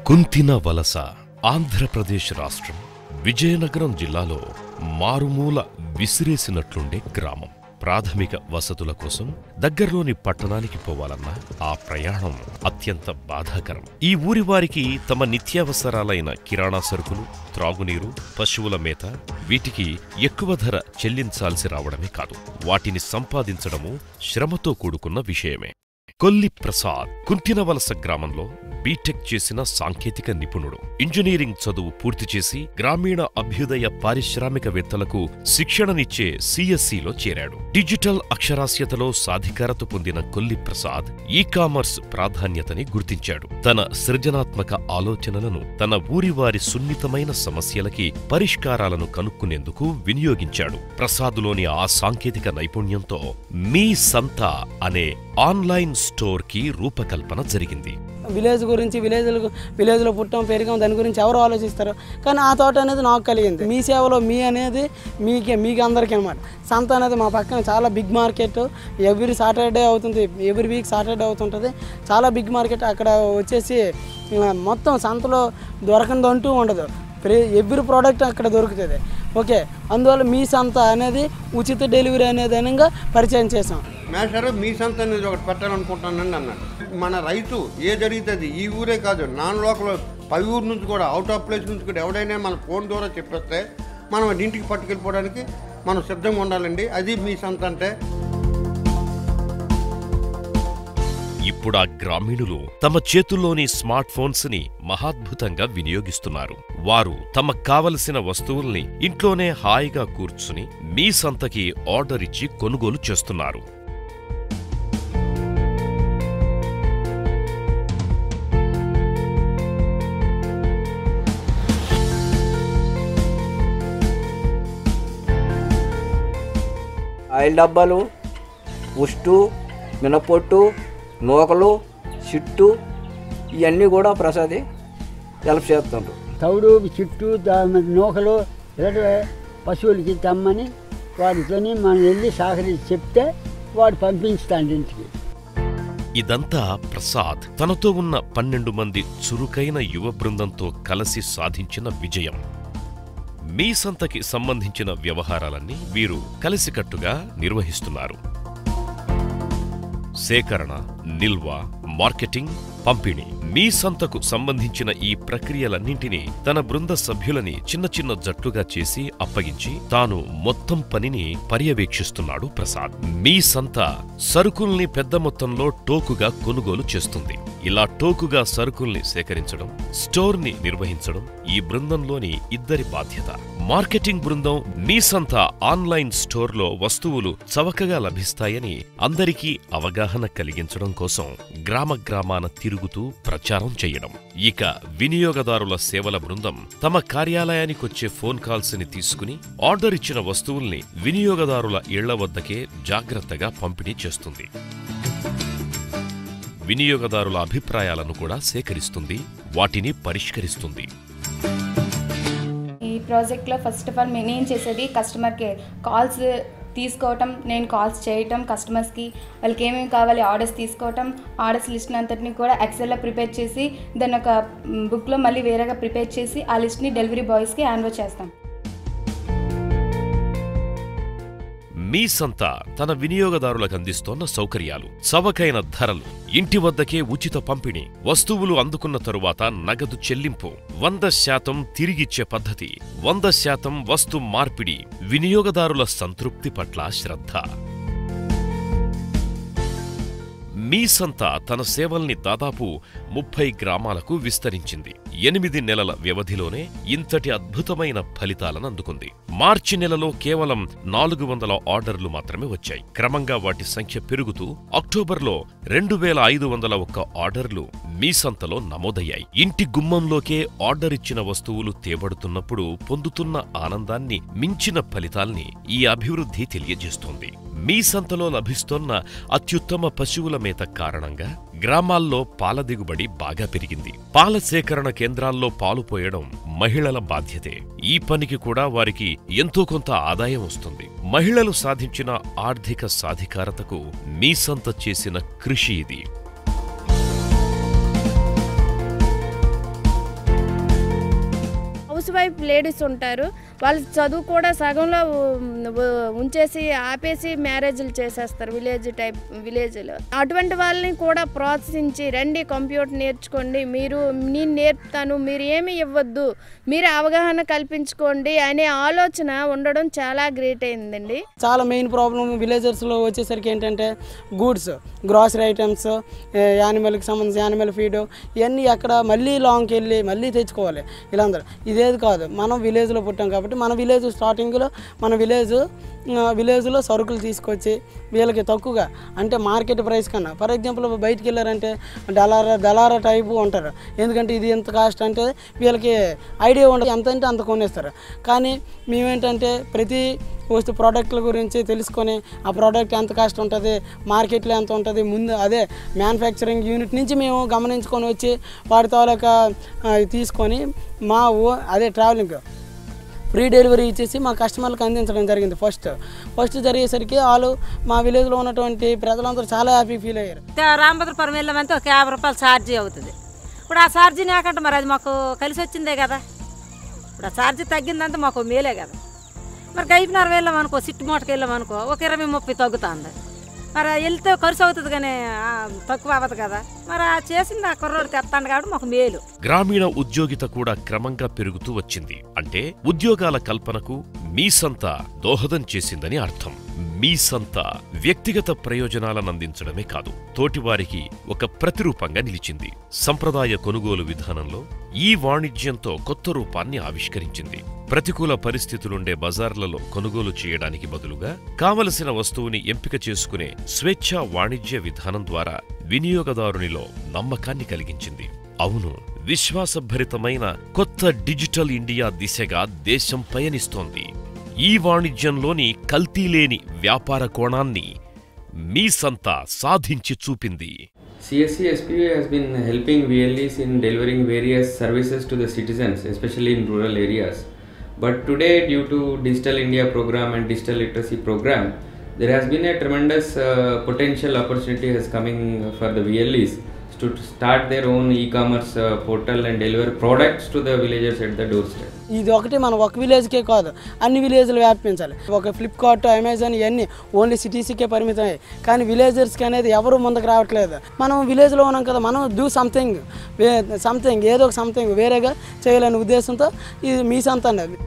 కుంతిన వలస ఆంధ్రప్రదేశ్ రాష్ట్రం విజయనగరం జిల్లాలో మారుమూల విసిరేసినట్లుండే గ్రామం. ప్రాథమిక వసతుల కోసం దగ్గరలోని పట్టణానికి పోవాలన్నా ఆ ప్రయాణం అత్యంత బాధాకరం. ఈ ఊరి వారికి తమ నిత్యావసరాలైన కిరాణా సరుకులు, త్రాగునీరు, పశువుల మేత వీటికి ఎక్కువ ధర చెల్లించాల్సి రావడమే కాదు, వాటిని సంపాదించడము శ్రమతో కూడుకున్న విషయమే. కొల్లి ప్రసాద్ కుంతినవలస గ్రామంలో బీటెక్ చేసిన సాంకేతిక నిపుణుడు. ఇంజనీరింగ్ చదువు పూర్తి చేసి గ్రామీణ అభ్యుదయ పారిశ్రామికవేత్తలకు శిక్షణనిచ్చే సిఎస్సిలో చేరాడు. డిజిటల్ అక్షరాస్యతలో సాధికారత పొందిన కొల్లి ప్రసాద్ ఈ-కామర్స్ ప్రాధాన్యతని గుర్తించాడు. తన సృజనాత్మక ఆలోచనలను తన ఊరివారి సున్నితమైన సమస్యలకి పరిష్కారాలను కనుక్కునేందుకు వినియోగించాడు. ప్రసాదులోని ఆ సాంకేతిక నైపుణ్యంతో మీ సంత అనే ఆన్లైన్ స్టోర్ కి రూపకల్పన జరిగింది. విలేజ్ గురించి విలేజ్లో పుట్టాం పెరిగాం, దాని గురించి ఎవరు ఆలోచిస్తారు, కానీ ఆ థాట్ అనేది నాకు కలిగింది. మీ సేవలో మీ అనేది మీకు అందరికీ అనమాట. సంత అనేది మా పక్కన చాలా బిగ్ మార్కెట్, ఎవ్రీ సాటర్డే అవుతుంది, ఎవ్రీ వీక్ సాటర్డే అవుతుంటుంది. చాలా బిగ్ మార్కెట్. అక్కడ వచ్చేసి మొత్తం సంతలో దొరకందంటూ ఉండదు, ఎవ్రీ ప్రోడక్ట్ అక్కడ దొరుకుతుంది. ఓకే, అందువల్ల మీ సంత అనేది ఉచిత డెలివరీ అనేది అనగా పరిచయం చేసాం. మేషారు మీ సంత అనేది ఒకటి పెట్టాలనుకుంటున్నానండి అన్నాడు. మన రైతు ఏ జరుగుతుంది ఈ ఊరే కాదు, నాన్ లోకల్ పై ఊరు నుంచి కూడా, అవుట్ ఆఫ్ ప్లేస్ నుంచి కూడా ఎవడైనా మన ఫోన్ ద్వారా చెప్పేస్తే మనం ఇంటికి పట్టుకెళ్ళిపోవడానికి మనం సిద్ధంగా ఉండాలండి. అది మీ సంత అంటే. ఇప్పుడు ఆ గ్రామీణులు తమ చేతుల్లోని స్మార్ట్ ఫోన్స్ ని మహాద్భుతంగా వినియోగిస్తున్నారు. వారు తమకు కావలసిన వస్తువుల్ని ఇంట్లోనే హాయిగా కూర్చుని మీ సంతకి ఆర్డర్ ఇచ్చి కొనుగోలు చేస్తున్నారు. ఆయిల్ డబ్బాలు, ఉష్టు, మినపొట్టు, నూకలు, చిట్టు ఇవన్నీ కూడా ప్రసాది హెల్ప్ చేస్తుండ్రు. తౌడు, చిట్టు, నూకలు ఇలాంటి పశువులకి తెమ్మని వాటితోని మనం వెళ్ళి సహకరించి చెప్తే వాడు పంపించుతాండి ఇంటికి. ఇదంతా ప్రసాద్ తనతో ఉన్న 12 మంది చురుకైన యువ బృందంతో కలిసి సాధించిన విజయం. మీ సంతకి సంబంధించిన వ్యవహారాలన్నీ వీరు కలిసికట్టుగా నిర్వహిస్తున్నారు. సేకరణ, నిల్వ, మార్కెటింగ్, పంపిణీ. మీ సంతకు సంబంధించిన ఈ ప్రక్రియలన్నింటినీ తన బృంద సభ్యులని చిన్న చిన్న జట్లుగా చేసి అప్పగించి తాను మొత్తం పనిని పర్యవేక్షిస్తున్నాడు ప్రసాద్. మీ సంత సరుకుల్ని పెద్ద మొత్తంలో టోకుగా కొనుగోలు చేస్తుంది. ఇలా టోకుగా సరుకుల్ని సేకరించడం, స్టోర్ ని నిర్వహించడం ఈ బృందంలోని ఇద్దరి బాధ్యత. మార్కెటింగ్ బృందం మీ సంత ఆన్లైన్ స్టోర్లో వస్తువులు చవకగా లభిస్తాయని అందరికీ అవగాహన కలిగించడం కోసం గ్రామ గ్రామాన తిరుగుతూ ప్రచారం చేయడం. ఇక వినియోగదారుల సేవల బృందం తమ కార్యాలయానికొచ్చే ఫోన్ కాల్స్ ని తీసుకుని ఆర్డర్ ఇచ్చిన వస్తువుల్ని వినియోగదారుల ఇళ్ల వద్దకే జాగ్రత్తగా పంపిణీ చేస్తుంది. వినియోగదారుల అభిప్రాయాలను కూడా సేకరిస్తుంది, వాటిని పరిష్కరిస్తుంది. ఈ ప్రాజెక్ట్లో ఫస్ట్ ఆఫ్ ఆల్ నేను చేసేది కస్టమర్ కేర్. కాల్స్ తీసుకోవటం, నేను కాల్స్ చేయటం కస్టమర్స్కి, వాళ్ళకి ఏమేమి కావాలి ఆర్డర్స్ తీసుకోవటం, ఆర్డర్స్ లిస్ట్ అంతటిని కూడా ఎక్సెల్లో ప్రిపేర్ చేసి దాన్ని ఒక బుక్లో మళ్ళీ వేరేగా ప్రిపేర్ చేసి ఆ లిస్ట్ని డెలివరీ బాయ్స్కి హ్యాండ్ ఓవర్ చేస్తాం. మీ సంత తన వినియోగదారులకు అందిస్తోన్న సౌకర్యాలు, చవకైన ధరలు, ఇంటి వద్దకే ఉచిత పంపిణీ, వస్తువులు అందుకున్న తరువాత నగదు చెల్లింపు, 100% తిరిగిచ్చే పద్ధతి, 100% వస్తు మార్పిడి, వినియోగదారుల సంతృప్తి పట్ల శ్రద్ధ. మీ సంత తన సేవల్ని దాదాపు 30 గ్రామాలకు విస్తరించింది. 8 నెలల వ్యవధిలోనే ఇంతటి అద్భుతమైన ఫలితాలను అందుకుంది. మార్చి నెలలో కేవలం 400 ఆర్డర్లు మాత్రమే వచ్చాయి. క్రమంగా వాటి సంఖ్య పెరుగుతూ అక్టోబర్లో 2501 ఆర్డర్లు మీ సంతలో నమోదయ్యాయి. ఇంటి గుమ్మంలోకే ఆర్డర్ ఇచ్చిన వస్తువులు తేబడుతున్నప్పుడు పొందుతున్న ఆనందాన్ని మించిన ఫలితాల్ని ఈ అభివృద్ధి తెలియజేస్తోంది. మీ సంతలో లభిస్తోన్న అత్యుత్తమ పశువుల మేత కారణంగా గ్రామాల్లో పాల దిగుబడి బాగా పెరిగింది. పాల సేకరణ కేంద్రాల్లో పాలు పోయడం మహిళల బాధ్యతే. ఈ పనికి కూడా వారికి ఎంతో కొంత ఆదాయం వస్తుంది. మహిళలు సాధించిన ఆర్థిక సాధికారతకు మీ సంత చేసిన కృషి ఇది. వైఫ్ లేడీస్ ఉంటారు, వాళ్ళు చదువు కూడా సగంలో ఉంచేసి ఆపేసి మ్యారేజ్లు చేసేస్తారు విలేజ్లో. అటువంటి వాళ్ళని కూడా ప్రోత్సహించి రండి కంప్యూటర్ నేర్చుకోండి, నేను నేర్పుతాను, మీరు ఏమి ఇవ్వద్దు, మీరు అవగాహన కల్పించుకోండి అనే ఆలోచన ఉండడం చాలా గ్రేట్ అయిందండి. చాలా మెయిన్ ప్రాబ్లం విలేజర్స్లో వచ్చేసరికి ఏంటంటే గూడ్స్, గ్రాసరీ ఐటమ్స్, యానిమల్కి సంబంధించి యానిమల్ ఫీడ్ ఇవన్నీ అక్కడ మళ్ళీ లాంగ్కి వెళ్ళి మళ్ళీ తెచ్చుకోవాలి వీళ్ళందరూ. ఇదేది కాదు, మనం విలేజ్లో పుట్టాం కాబట్టి మన విలేజ్ స్టార్టింగ్లో మన విలేజ్లో సరుకులు తీసుకొచ్చి వీళ్ళకి తక్కువగా అంటే మార్కెట్ ప్రైస్ కన్నా, ఫర్ ఎగ్జాంపుల్ బయటికి వెళ్ళారంటే దళారా టైపు ఉంటారు, ఎందుకంటే ఇది ఎంత కాస్ట్ అంటే వీళ్ళకి ఐడియా ఉండదు, ఎంత అంటే అంత కొనేస్తారు. కానీ మేమేంటంటే ప్రతి ప్రోడక్ట్ల గురించి తెలుసుకొని ఆ ప్రోడక్ట్ ఎంత కాస్ట్ ఉంటుంది, మార్కెట్లో ఎంత ఉంటుంది, ముందు అదే మ్యానుఫ్యాక్చరింగ్ యూనిట్ నుంచి మేము గమనించుకొని వచ్చి వాటి తాలూకా తీసుకొని అదే ట్రావెలింగ్ ఫ్రీ డెలివరీ ఇచ్చేసి మా కస్టమర్లకు అందించడం జరిగింది. ఫస్ట్ జరిగేసరికి వాళ్ళు మా విలేజ్లో ఉన్నటువంటి ప్రజలందరూ చాలా హ్యాపీ ఫీల్ అయ్యారు. రాంభద్రపురం వెళ్ళామంటే ఒక 50 రూపాయలు ఛార్జీ అవుతుంది. ఇప్పుడు ఆ ఛార్జీ నాకంటే మరి అది మాకు కలిసి వచ్చిందే కదా, ఇప్పుడు ఆ ఛార్జీ తగ్గిందంటే మాకు మేలే కదా. మరి గైపునర్ వెళ్ళామనుకో, సిట్టు మూటకి వెళ్ళామనుకో ఒక 20-30 తగ్గుతుంది, మరి వెళ్తే ఖర్చు అవుతుంది కానీ తక్కువ అవ్వదు కదా. మరి ఆ చేసింది ఆ కుర్రోడు తెస్తాను కాబట్టి మాకు మేలు. గ్రామీణ ఉద్యోగిత కూడా క్రమంగా పెరుగుతూ వచ్చింది. అంటే ఉద్యోగాల కల్పనకు మీ సంత దోహదం చేసిందని అర్థం. మీ సంత వ్యక్తిగత ప్రయోజనాలను అందించడమే కాదు, తోటివారికి ఒక ప్రతిరూపంగా నిలిచింది. సంప్రదాయ కొనుగోలు విధానంలో ఈ వాణిజ్యంతో కొత్త రూపాన్ని ఆవిష్కరించింది. ప్రతికూల పరిస్థితులుండే బజార్లలో కొనుగోలు చేయడానికి బదులుగా కావలసిన వస్తువుని ఎంపిక చేసుకునే స్వేచ్ఛా వాణిజ్య విధానం ద్వారా వినియోగదారునిలో నమ్మకాన్ని కలిగించింది. అవును, విశ్వాసభరితమైన కొత్త డిజిటల్ ఇండియా దిశగా దేశం పయనిస్తోంది. ఈ వాణిజ్యంలోని కల్తీలేని వ్యాపార కోణాన్ని మీ సంత సాధించి చూపింది. CSC SPV has been helping VLEs in delivering various services to the citizens, especially in rural areas. But today, due to Digital India program and digital literacy program, there has been a tremendous potential opportunity has coming for the VLEs to start their own e-commerce portal and deliver products to the villagers at the doorstep. ఇది ఒకటి మనం ఒక విలేజ్కే కాదు, అన్ని విలేజ్లు వ్యాపించాలి. ఒక Flipkart, Amazon ఇవన్నీ only సిటీస్కే పరిమితమయ్యాయి, కానీ విలేజర్స్కి అనేది ఎవరు ముందుకు రావట్లేదు. మనం విలేజ్లో ఉన్నాం కదా, మనం డూ సంథింగ్ ఏదో ఒక సంథింగ్ వేరేగా చేయాలనే ఉద్దేశంతో ఇది మీ సంత అన్నది.